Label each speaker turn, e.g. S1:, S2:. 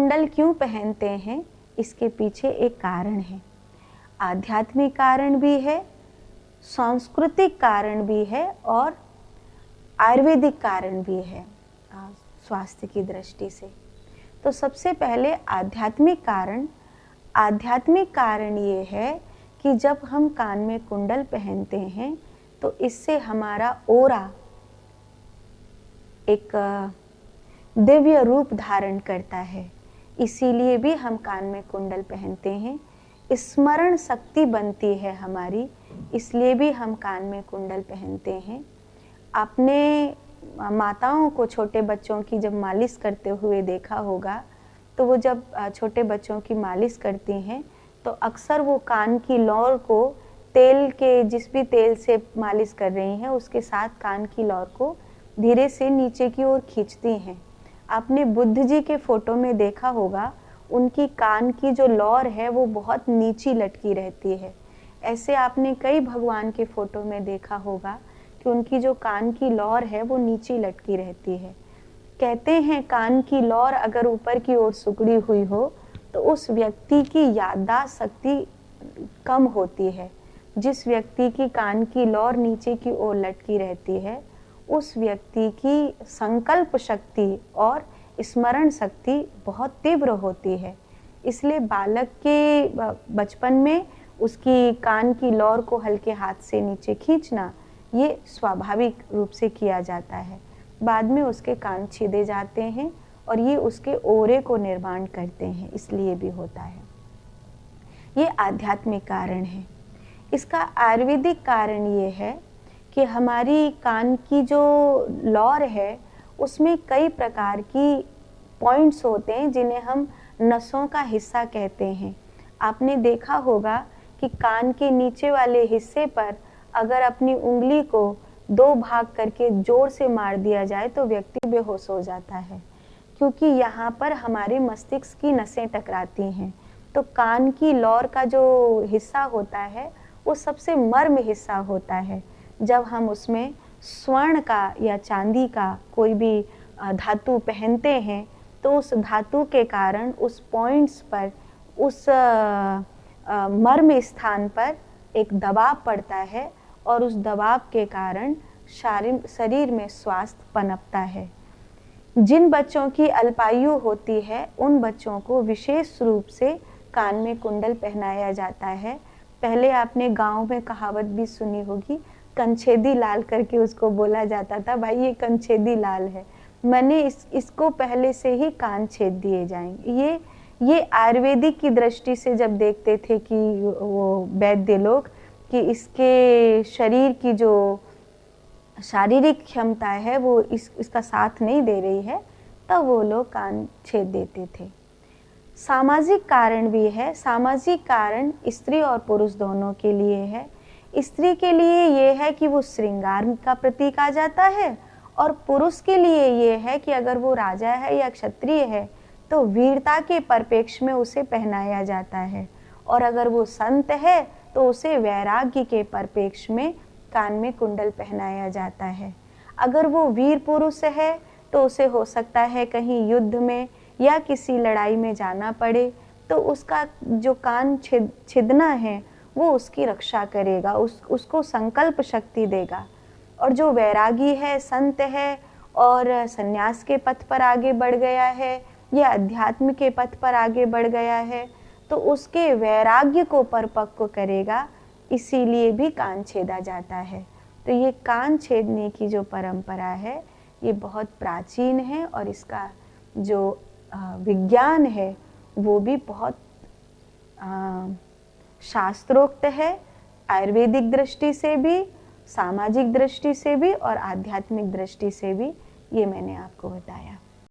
S1: कुंडल क्यों पहनते हैं, इसके पीछे एक कारण है। आध्यात्मिक कारण भी है, सांस्कृतिक कारण भी है और आयुर्वेदिक कारण भी है स्वास्थ्य की दृष्टि से। तो सबसे पहले आध्यात्मिक कारण ये है कि जब हम कान में कुंडल पहनते हैं तो इससे हमारा ओरा एक दिव्य रूप धारण करता है, इसीलिए भी हम कान में कुंडल पहनते हैं। स्मरण शक्ति बनती है हमारी, इसलिए भी हम कान में कुंडल पहनते हैं। आपने माताओं को छोटे बच्चों की जब मालिश करते हुए देखा होगा, तो वो जब छोटे बच्चों की मालिश करती हैं तो अक्सर वो कान की लौर को तेल के, जिस भी तेल से मालिश कर रही हैं उसके साथ कान की लौर को धीरे से नीचे की ओर खींचती हैं। आपने बुद्ध जी के फोटो में देखा होगा, उनकी कान की जो लौर है वो बहुत नीची लटकी रहती है। ऐसे आपने कई भगवान के फोटो में देखा होगा कि उनकी जो कान की लौर है वो नीची लटकी रहती है। कहते हैं कान की लौर अगर ऊपर की ओर सिकुड़ी हुई हो तो उस व्यक्ति की याददाश्त शक्ति कम होती है। जिस व्यक्ति की कान की लौर नीचे की ओर लटकी रहती है उस व्यक्ति की संकल्प शक्ति और स्मरण शक्ति बहुत तीव्र होती है। इसलिए बालक के बचपन में उसकी कान की लौर को हल्के हाथ से नीचे खींचना ये स्वाभाविक रूप से किया जाता है। बाद में उसके कान छेदे जाते हैं और ये उसके ओरे को निर्माण करते हैं, इसलिए भी होता है। ये आध्यात्मिक कारण है। इसका आयुर्वेदिक कारण ये है कि हमारी कान की जो लौर है उसमें कई प्रकार की पॉइंट्स होते हैं जिन्हें हम नसों का हिस्सा कहते हैं। आपने देखा होगा कि कान के नीचे वाले हिस्से पर अगर अपनी उंगली को 2 भाग करके जोर से मार दिया जाए तो व्यक्ति बेहोश हो जाता है, क्योंकि यहाँ पर हमारे मस्तिष्क की नसें टकराती हैं। तो कान की लौर का जो हिस्सा होता है वो सबसे मर्म हिस्सा होता है। जब हम उसमें स्वर्ण का या चांदी का कोई भी धातु पहनते हैं तो उस धातु के कारण उस पॉइंट्स पर, उस मर्म स्थान पर एक दबाव पड़ता है और उस दबाव के कारण शरीर में स्वास्थ्य पनपता है। जिन बच्चों की अल्पायु होती है उन बच्चों को विशेष रूप से कान में कुंडल पहनाया जाता है। पहले आपने गांव में कहावत भी सुनी होगी, कंछेदी लाल करके उसको बोला जाता था, भाई ये कंछेदी लाल है, मैंने इसको पहले से ही कान छेद दिए जाएंगे। ये आयुर्वेदिक की दृष्टि से जब देखते थे कि वो वैद्य लोग कि इसके शरीर की जो शारीरिक क्षमता है वो इसका साथ नहीं दे रही है, तब वो लोग कान छेद देते थे। सामाजिक कारण भी है। सामाजिक कारण स्त्री और पुरुष दोनों के लिए है। स्त्री के लिए ये है कि वो श्रृंगार का प्रतीक आ जाता है, और पुरुष के लिए ये है कि अगर वो राजा है या क्षत्रिय है तो वीरता के परिप्रेक्ष्य में उसे पहनाया जाता है, और अगर वो संत है तो उसे वैराग्य के परिप्रेक्ष्य में कान में कुंडल पहनाया जाता है। अगर वो वीर पुरुष है तो उसे हो सकता है कहीं युद्ध में या किसी लड़ाई में जाना पड़े, तो उसका जो कान छिदना है वो उसकी रक्षा करेगा, उसको संकल्प शक्ति देगा। और जो वैरागी है, संत है और सन्यास के पथ पर आगे बढ़ गया है या अध्यात्म के पथ पर आगे बढ़ गया है, तो उसके वैराग्य को परिपक्व करेगा, इसीलिए भी कान छेदा जाता है। तो ये कान छेदने की जो परंपरा है ये बहुत प्राचीन है, और इसका जो विज्ञान है वो भी बहुत शास्त्रोक्त है, आयुर्वेदिक दृष्टि से भी, सामाजिक दृष्टि से भी और आध्यात्मिक दृष्टि से भी। ये मैंने आपको बताया।